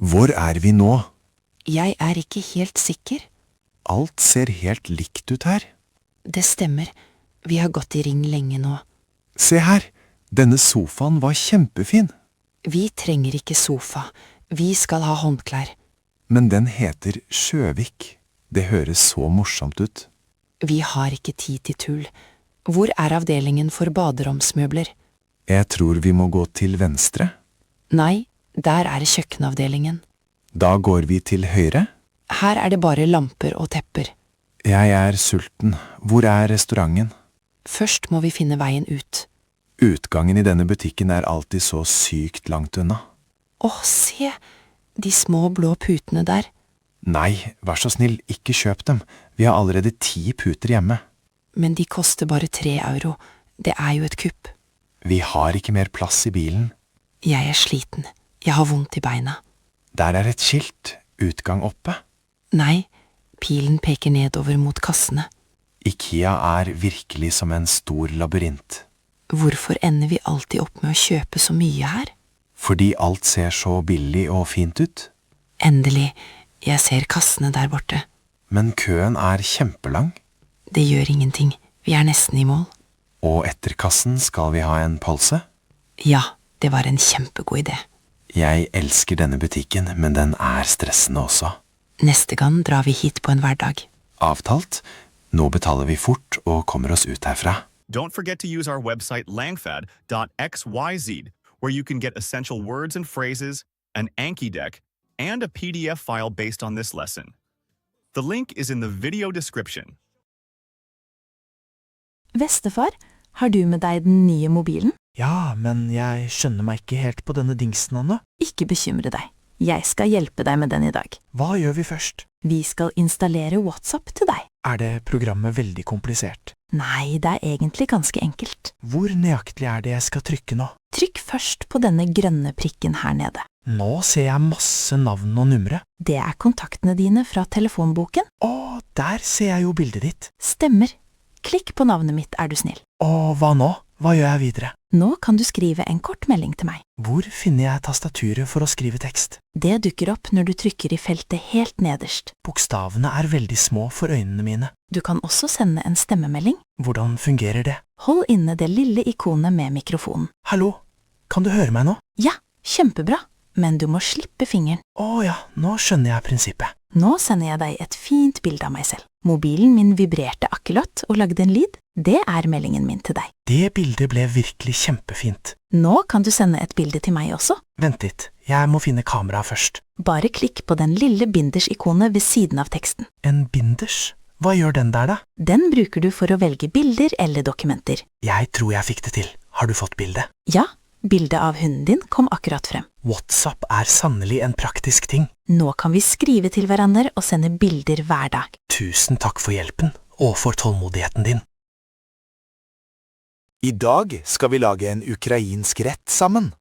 Hvor vi nå? Jeg ikke helt sikker. Alt ser helt likt ut her. Det stemmer. Vi har gått i ring lenge nå. Se her, denne sofaen var kjempefin. Vi trenger ikke sofa. Vi skal ha håndklær. Men den heter Sjøvik. Det høres så morsomt ut. Vi har ikke tid til tull. Hvor avdelingen for baderomsmøbler? Jeg tror vi må gå til venstre. Nei, der kjøkkenavdelingen. Da går vi til høyre. Her det bare lamper og tepper. Jeg sulten. Hvor restauranten? Først må vi finne veien ut. Utgangen i denne butikken alltid så sykt langt unna. Åh, se! De små blå putene der. Nei, vær så snill, ikke kjøp dem. Vi har allerede 10 puter hjemme. Men de koster bare 3 euro. Det jo et kupp. Vi har ikke mer plass i bilen. Jeg sliten. Jeg har vondt i beina. Der et skilt. Utgang oppe. Nei, pilen peker nedover mot kassene. IKEA virkelig som en stor labyrint. Hvorfor ender vi alltid opp med å kjøpe så mye her? Fordi alt ser så billig og fint ut. Endelig, jeg ser kassene der borte. Men køen kjempelang. Det gjør ingenting, vi nesten i mål. Og etter kassen skal vi ha en pølse? Ja, det var en kjempegod idé. Jeg elsker denne butikken, men den stressende også. Neste gang drar vi hit på en hverdag. Avtalt. Nå betaler vi fort og kommer oss ut herfra. Don't forget to use our website langfad.xyz, where you can get essential words and phrases, an Anki deck, and a PDF file based on this lesson. The link is in the video description. Bestefar, har du med deg den nye mobilen? Ja, men jeg skjønner meg ikke helt på denne dingsen, Anne. Ikke bekymre deg. Jeg skal hjelpe deg med den i dag. Hva gjør vi først? Vi skal installere WhatsApp til deg. Det programmet veldig komplisert? Nei, det egentlig ganske enkelt. Hvor nøyaktig det jeg skal trykke nå? Trykk først på denne grønne prikken her nede. Nå ser jeg masse navn og numre. Det kontaktene dine fra telefonboken. Der ser jeg jo bildet ditt. Stemmer. Klikk på navnet mitt, du snill. Hva nå? Hva gjør jeg videre? Nå kan du skrive en kort melding til meg. Hvor finner jeg tastaturet for å skrive tekst? Det dukker opp når du trykker i feltet helt nederst. Bokstavene veldig små for øynene mine. Du kan også sende en stemmemelding. Hvordan fungerer det? Hold inne det lille ikonet med mikrofonen. Hallo, kan du høre meg nå? Ja, kjempebra. Men du må slippe fingeren. Ja, nå skjønner jeg prinsippet. Nå sender jeg deg et fint bilde av meg selv. Mobilen min vibrerte akkurat og lagde en lyd. Det meldingen min til deg. Det bildet ble virkelig kjempefint. Nå kan du sende et bilde til meg også. Vent litt, jeg må finne kameraet først. Bare klikk på den lille binders-ikonet ved siden av teksten. En binders? Hva gjør den der da? Den bruker du for å velge bilder eller dokumenter. Jeg tror jeg fikk det til. Har du fått bildet? Ja, bildet av hunden din kom akkurat frem. WhatsApp sannelig en praktisk ting. Nå kan vi skrive til hverandre og sende bilder hver dag. Tusen takk for hjelpen, og for tålmodigheten din. I dag skal vi lage en ukrainsk rett sammen.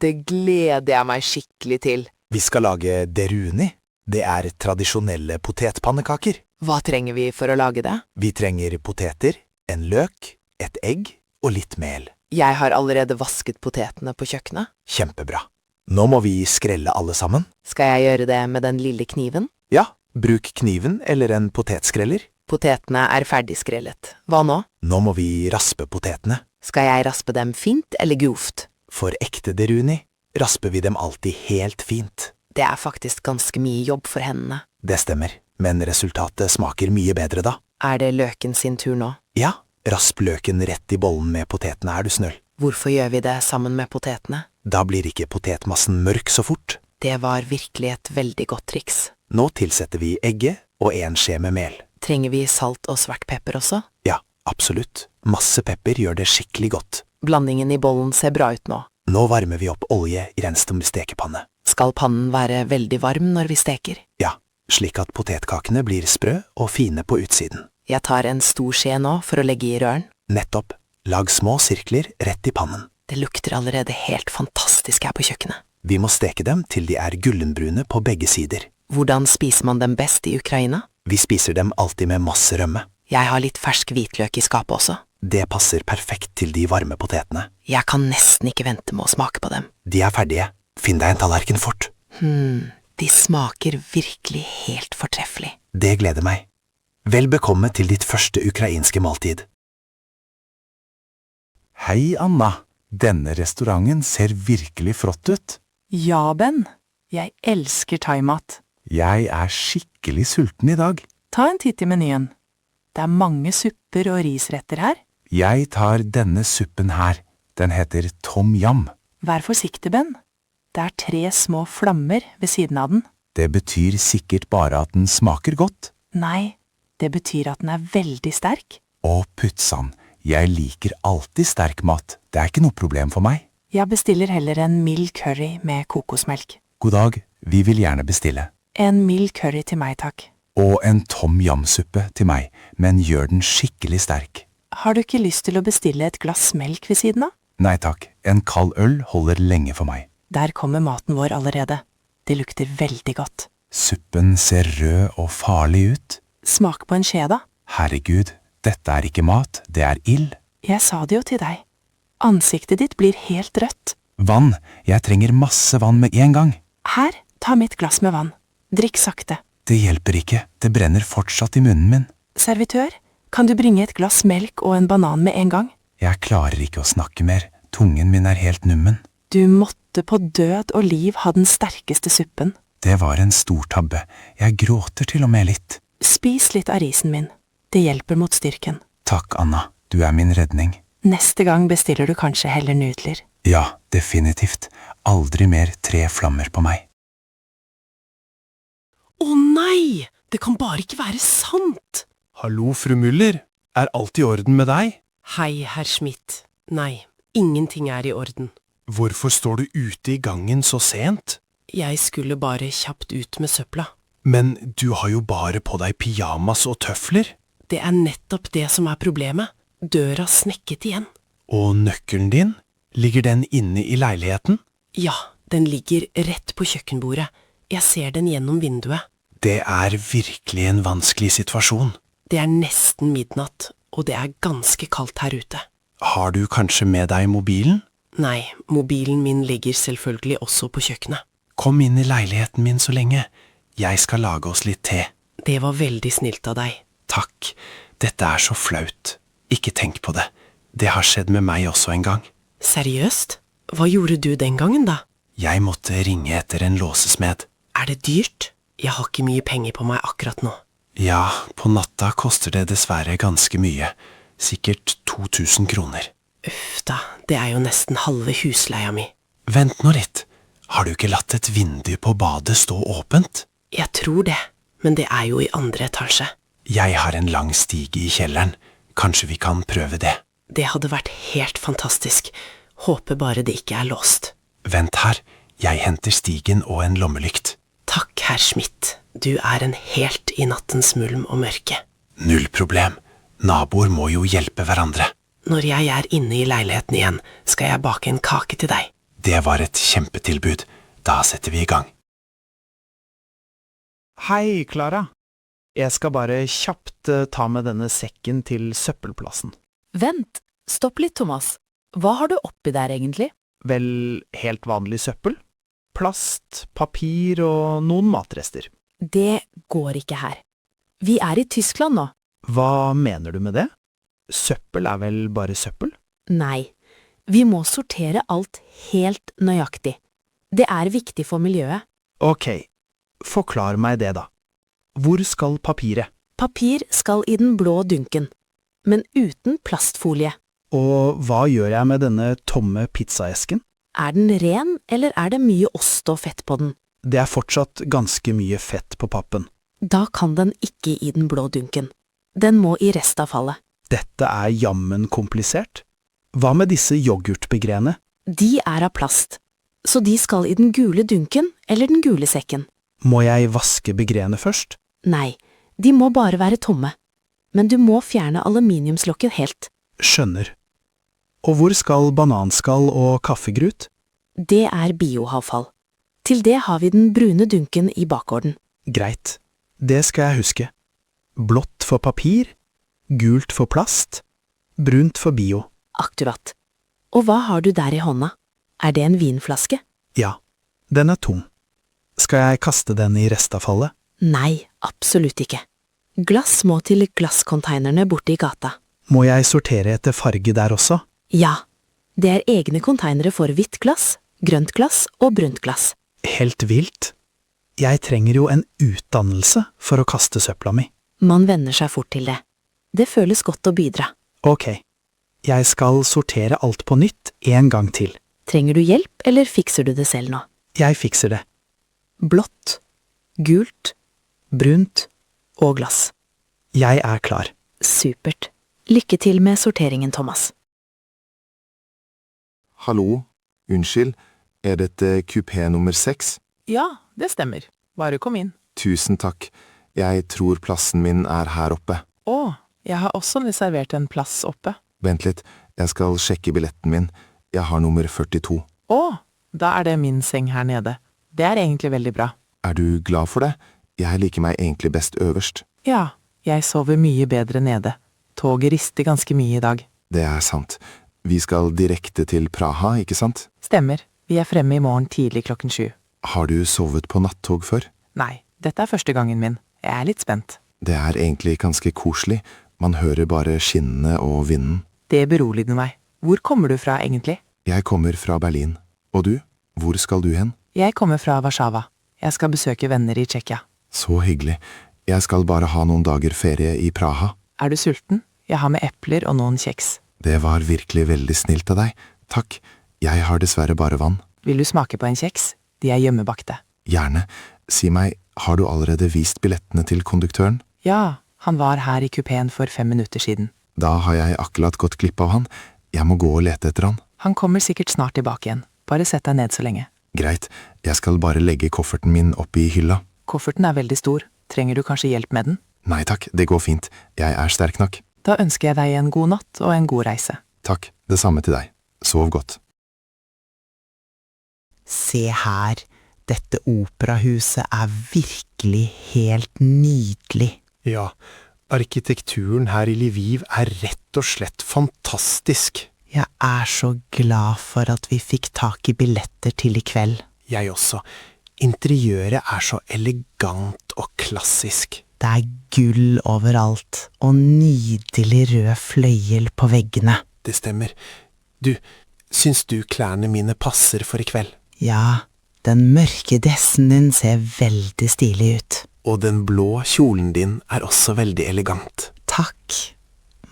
Det gleder jeg meg skikkelig til. Vi skal lage deruni. Det tradisjonelle potetpannekaker. Hva trenger vi for å lage det? Vi trenger poteter, en løk, et egg og litt mel. Jeg har allerede vasket potetene på kjøkkenet. Kjempebra. Nå må vi skrelle alle sammen. Skal jeg gjøre det med den lille kniven? Ja, bruk kniven eller en potetskreller. Potetene ferdig skrellet. Hva nå? Nå må vi raspe potetene. Skal jeg raspe dem fint eller grovt? For ekte deruni rasper vi dem alltid helt fint. Det faktisk ganske mye jobb for hendene. Det stemmer, men resultatet smaker mye bedre da. Det løken sin tur nå? Ja, rasp løken rett i bollen med potetene du snøll. Hvorfor gjør vi det sammen med potetene? Da blir ikke potetmassen mørk så fort. Det var virkelig et veldig godt triks. Nå tilsetter vi egget og 1 skje med mel. Trenger vi salt og svart pepper også? Ja, absolutt. Masse pepper gjør det skikkelig godt. Blandingen i bollen ser bra ut nå. Nå varmer vi opp olje i en stum stekepanne. Skal pannen være veldig varm når vi steker? Ja, slik at potetkakene blir sprø og fine på utsiden. Jeg tar en stor skje nå for å legge i røren. Nettopp. Lag små sirkler rett i pannen. Det lukter allerede helt fantastisk her på kjøkkenet. Vi må steke dem til de gullenbrune på begge sider. Hvordan spiser man dem best i Ukraina? Vi spiser dem alltid med masse rømme. Jeg har litt fersk hvitløk i skapet også. Det passer perfekt til de varme potetene. Jeg kan nesten ikke vente med å smake på dem. De ferdige. Finn deg en tallerken fort. De smaker virkelig helt fortreffelig. Det gleder meg. Vel bekomme til ditt første ukrainske måltid. Hei, Anna. Denne restauranten ser virkelig flott ut. Ja, Ben. Jeg elsker thaimat. Jeg er skikkelig sulten i dag. Ta en titt i menyen. Det er mange supper og risretter her. Jeg tar denne suppen her. Den heter tom yam. Vær forsiktig, Ben. Det er 3 små flammer ved siden av den. Det betyr sikkert bare at den smaker godt. Nei, det betyr at den er veldig sterk. Å, putsann. Jeg liker alltid sterk mat. Det er ikke noe problem for meg. Jeg bestiller heller en mild curry med kokosmelk. God dag. Vi vil gjerne bestille. En mild curry til meg, takk. Og en tom yam-suppe til meg, men gjør den skikkelig sterk. Har du ikke lyst til å bestille et glass melk ved siden av? Nei takk. En kald øl holder lenge for meg. Der kommer maten vår allerede. Det lukter veldig godt. Suppen ser rød og farlig ut. Smak på en skje, da. Herregud, dette er ikke mat, det er ild. Jeg sa det jo til deg. Ansiktet ditt blir helt rødt. Vann. Jeg trenger masse vann med en gang. Her, ta mitt glass med vann. Drikk sakte. Det hjelper ikke. Det brenner fortsatt i munnen min. Servitør, kan du bringe et glass melk og en banan med en gang? Jeg klarer ikke å snakke mer. Tungen min er helt nummen. Du måtte på død og liv ha den sterkeste suppen. Det var en stor tabbe. Jeg gråter til og med litt. Spis litt av risen min. Det hjelper mot styrken. Takk, Anna. Du er min redning. Neste gang bestiller du kanskje heller nudler. Ja, definitivt. Aldri mer 3 flammer på meg. Å nei! Det kan bare ikke være sant! Hallo, fru Müller. Er alt i orden med deg? Hei, herr Schmidt. Nei, ingenting er i orden. Hvorfor står du ute i gangen så sent? Jeg skulle bare kjapt ut med søpla. Men du har jo bare på deg pyjamas og tøfler. Det er nettopp det som er problemet. Døra snekket igjen. Og nøkkelen din? Ligger den inne i leiligheten? Ja, den ligger rett på kjøkkenbordet. Jeg ser den gjennom vinduet. Det er virkelig en vanskelig situasjon. Det er nesten midnatt, og det er ganske kaldt her ute. Har du kanskje med deg mobilen? Nei, mobilen min ligger selvfølgelig også på kjøkkenet. Kom inn i leiligheten min så lenge. Jeg skal lage oss litt te. Det var veldig snilt av deg. Takk. Dette er så flaut. Ikke tenk på det. Det har skjedd med meg også en gang. Seriøst? Hva gjorde du den gangen da? Jeg måtte ringe etter en låsesmed. Er det dyrt? Jeg har ikke mye penger på meg akkurat nå. Ja, på natta koster det dessverre ganske mye. Sikkert 2000 kroner. Uff da, det er jo nesten halve husleia mi. Vent nå litt. Har du ikke latt et vindu på badet stå åpent? Jeg tror det, men det er jo i 2. etasje. Jeg har en lang stige i kjelleren. Kanskje vi kan prøve det? Det hadde vært helt fantastisk. Håper bare det ikke er låst. Vent her. Jeg henter stigen og en lommelykt. Takk, herr Schmidt. Du er en helt i nattens mulm og mørke. Null problem. Naboer må jo hjelpe hverandre. Når jeg er inne i leiligheten igjen, skal jeg bake en kake til deg. Det var et kjempetilbud. Da setter vi i gang. Hei, Clara. Jeg skal bare kjapt ta med denne sekken til søppelplassen. Vent, stopp litt, Thomas. Hva har du oppi der egentlig? Vel, helt vanlig søppel. Plast, papir og noen matrester. Det går ikke her. Vi er i Tyskland nå. Hva mener du med det? Søppel er vel bare søppel? Nei, vi må sortere alt helt nøyaktig. Det er viktig for miljøet. Ok, forklar meg det da. Hvor skal papiret? Papir skal i den blå dunken, men uten plastfolie. Og hva gjør jeg med denne tomme pizzaesken? Er den ren, eller er det mye ost og fett på den? Det er fortsatt ganske mye fett på pappen. Da kan den ikke i den blå dunken. Den må i restavfallet. Dette er jammen komplisert. Hva med disse yoghurtbegrene? De er av plast, så de skal i den gule dunken eller den gule sekken. Må jeg vaske begrene først? Nei, de må bare være tomme. Men du må fjerne aluminiumslokket helt. Skjønner. Og hvor skal bananskall og kaffegrut? Det er bioavfall. Til det har vi den brune dunken i bakgården. Greit. Det skal jeg huske. Blått for papir, gult for plast, brunt for bio. Akkurat. Og hva har du der i hånda? Er det en vinflaske? Ja, den er tom. Skal jeg kaste den i restavfallet? Nei, absolutt ikke. Glass må til glasskonteinerne borte i gata. Må jeg sortere etter farge der også? Ja, det er egne konteinere for hvitt glass, grønt glass og brunt glass. Helt vilt. Jeg trenger jo en utdannelse for å kaste søpla mi. Man venner seg fort til det. Det føles godt å bidra. Ok, jeg skal sortere alt på nytt en gang til. Trenger du hjelp, eller fikser du det selv nå? Jeg fikser det. Blått, gult, brunt og glass. Jeg er klar. Supert. Lykke til med sorteringen, Thomas. Hallo, unnskyld, er dette kupé nummer 6? Ja, det stemmer. Bare kom inn. Tusen takk, jeg tror plassen min er her oppe. Jeg har også reservert en plass oppe. Vent litt, jeg skal sjekke billetten min. Jeg har nummer 42. Da er det min seng her nede. Det er egentlig veldig bra. Er du glad for det? Jeg liker meg egentlig best øverst. Ja, jeg sover mye bedre nede. Toget rister ganske mye i dag. Det er sant. Vi skal direkte til Praha, ikke sant? Stemmer. Vi er fremme i morgen tidlig 7:00. Har du sovet på nattog før? Nei, dette er første gangen min. Jeg er litt spent. Det er egentlig ganske koselig. Man hører bare skinnene og vinden. Det beroliger meg. Hvor kommer du fra egentlig? Jeg kommer fra Berlin. Og du? Hvor skal du hen? Jeg kommer fra Warszawa. Jeg skal besøke venner i Tsjekkia. Så hyggelig. Jeg skal bare ha noen dager ferie i Praha. Er du sulten? Jeg har med epler og noen kjeks. Det var virkelig veldig snilt av deg. Takk. Jeg har dessverre bare vann. Vil du smake på en kjeks? De er hjemmebakte. Gjerne. Si meg, har du allerede vist billettene til konduktøren? Ja, han var her i kupeen for 5 minutter siden. Da har jeg akkurat gått glipp av han. Jeg må gå og lete etter han. Han kommer sikkert snart tilbake igjen. Bare sett deg ned så lenge. Greit, jeg skal bare legge kofferten min oppi hylla. Kofferten er veldig stor. Trenger du kanskje hjelp med den? Nei takk, det går fint. Jeg er sterk nok. Da ønsker jeg deg en god natt og en god reise. Takk, det samme til deg. Sov godt. Se her, dette operahuset er virkelig helt nydelig. Ja, arkitekturen her i Lviv er rett og slett fantastisk. Jeg er så glad for at vi fikk tak i billetter til i kveld. Jeg også. Interiøret er så elegant og klassisk. Det er gull overalt, og nydelig rød fløyel på veggene. Det stemmer. Du, syns du klærne mine passer for i kveld? Ja, den mørke dressen din ser veldig stilig ut. Og den blå kjolen din er også veldig elegant. Takk.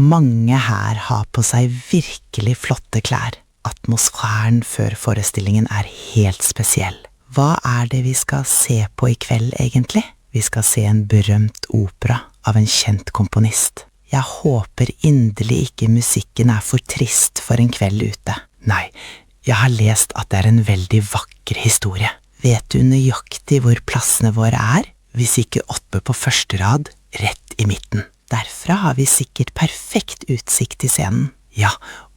Mange her har på seg virkelig flotte klær. Atmosfæren før forestillingen er helt spesiell. Hva er det vi skal se på i kveld, egentlig? Vi skal se en berømt opera av en kjent komponist. Jeg håper inderlig ikke musikken er for trist for en kveld ute. Nei, jeg har lest at det er en veldig vakker historie. Vet du nøyaktig hvor plassene våre er? Hvis ikke oppe på første rad, rett i midten. Derfra har vi sikkert perfekt utsikt til scenen. Ja,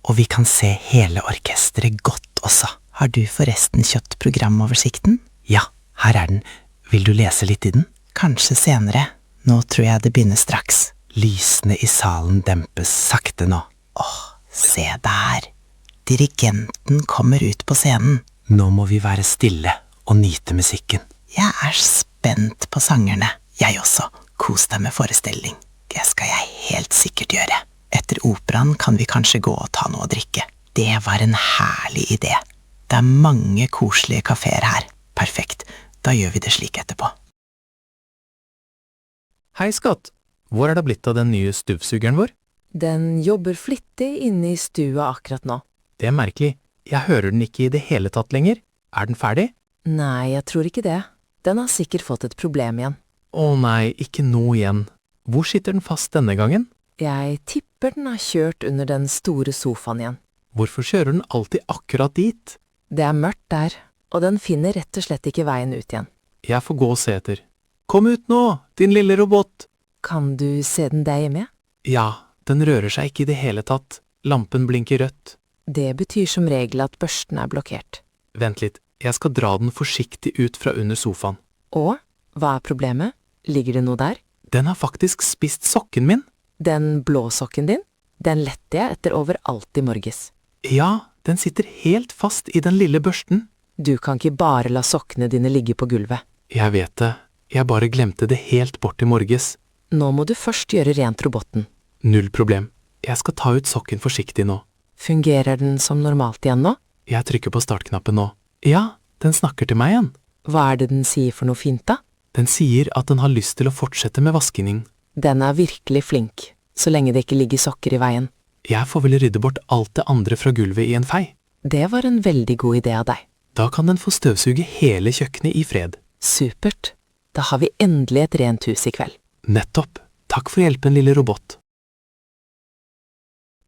og vi kan se hele orkestret godt også. Har du forresten kjøpt programoversikten? Ja, her er den. Vil du lese litt i den? Kanskje senere. Nå tror jeg det begynner straks. Lysene i salen dempes sakte nå. Åh, se der. Dirigenten kommer ut på scenen. Nå må vi være stille og nyte musikken. Jeg er spent på sangerne. Jeg også. Kos deg med forestilling. Det skal jeg helt sikkert gjøre. Etter operaen kan vi kanskje gå og ta noe å drikke. Det var en herlig idé. Det er mange koselige kaféer her. Perfekt. Da gjør vi det slik etterpå. Hei, Scott. Hvor er det blitt av den nye støvsugeren vår? Den jobber flittig inne i stua akkurat nå. Det er merkelig. Jeg hører den ikke i det hele tatt lenger. Er den ferdig? Nei, jeg tror ikke det. Den har sikkert fått et problem igjen. Å nei, ikke nå igjen. Hvor sitter den fast denne gangen? Jeg tipper den har kjørt under den store sofaen igjen. Hvorfor kjører den alltid akkurat dit? Det er mørkt der, og den finner rett og slett ikke veien ut igjen. Jeg får gå og se etter. Kom ut nå, din lille robot! Kan du se den deg med? Ja, den rører seg ikke i det hele tatt. Lampen blinker rødt. Det betyr som regel at børsten er blokkert. Vent litt, jeg skal dra den forsiktig ut fra under sofaen. Og? Hva er problemet? Ligger det noe der? Den har faktisk spist sokken min. Den blå sokken din? Den lette jeg etter overalt i morges. Ja, den sitter helt fast i den lille børsten. Du kan ikke bare la sokkene dine ligge på gulvet. Jeg vet det, jeg bare glemte det helt bort i morges. Nå må du først gjøre rent roboten. Null problem. Jeg skal ta ut sokken forsiktig nå. Fungerer den som normalt igjen nå? Jeg trykker på startknappen nå. Ja, den snakker til meg igjen. Hva er det den sier for noe fint da? Den sier at den har lyst til å fortsette med vaskingen. Den er virkelig flink, så lenge det ikke ligger sokker i veien. Jeg får vel rydde bort alt det andre fra gulvet i en fei. Det var en veldig god idé av deg. Da kan den få støvsuge hele kjøkkenet i fred. Supert. Da har vi endelig et rent hus i kveld. Nettopp. Takk for hjelpen, lille robot.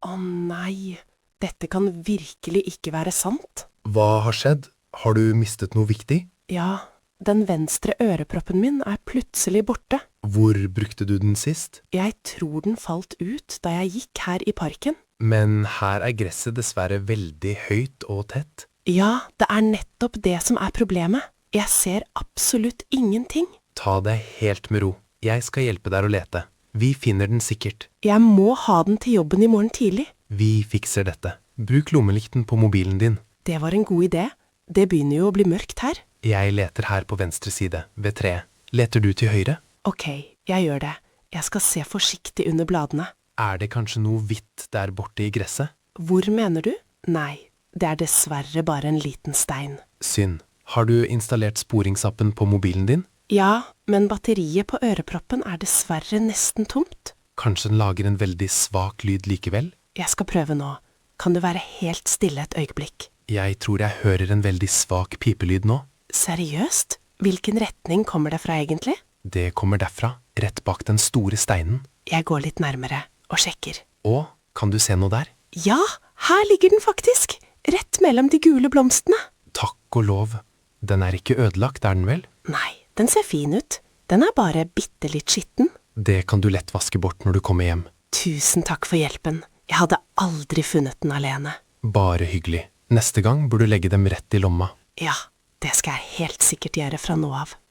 Å nei, dette kan virkelig ikke være sant. Hva har skjedd? Har du mistet noe viktig? Ja, den venstre øreproppen min er plutselig borte. Hvor brukte du den sist? Jeg tror den falt ut da jeg gikk her i parken. Men her er gresset dessverre veldig høyt og tett. Ja, det er nettopp det som er problemet. Jeg ser absolutt ingenting. Ta det helt med ro. Jeg skal hjelpe deg å lete. Vi finner den sikkert. Jeg må ha den til jobben i morgen tidlig. Vi fikser dette. Bruk lommelykten på mobilen din. Det var en god idé. Det begynner jo å bli mørkt her. Jeg leter her på venstre side, ved treet. Leter du til høyre? Ok, jeg gjør det. Jeg skal se forsiktig under bladene. Er det kanskje noe hvitt der borte i gresset? Hvor mener du? Nei, det er dessverre bare en liten stein. Synd. Har du installert sporingsappen på mobilen din? Ja, men batteriet på øreproppen er dessverre nesten tomt. Kanskje den lager en veldig svak lyd likevel? Jeg skal prøve nå. Kan du være helt stille et øyeblikk? Jeg tror jeg hører en veldig svak pipelyd nå. Seriøst? Hvilken retning kommer det fra egentlig? Det kommer derfra, rett bak den store steinen. Jeg går litt nærmere og sjekker. Og, kan du se noe der? Ja, her ligger den faktisk! Rett mellom de gule blomstene. Takk og lov. Den er ikke ødelagt, er den vel? Nei, den ser fin ut. Den er bare bitte litt skitten. Det kan du lett vaske bort når du kommer hjem. Tusen takk for hjelpen. Jeg hadde aldri funnet den alene. Bare hyggelig. Neste gang burde du legge dem rett i lomma. Ja, det skal jeg helt sikkert gjøre fra nå av.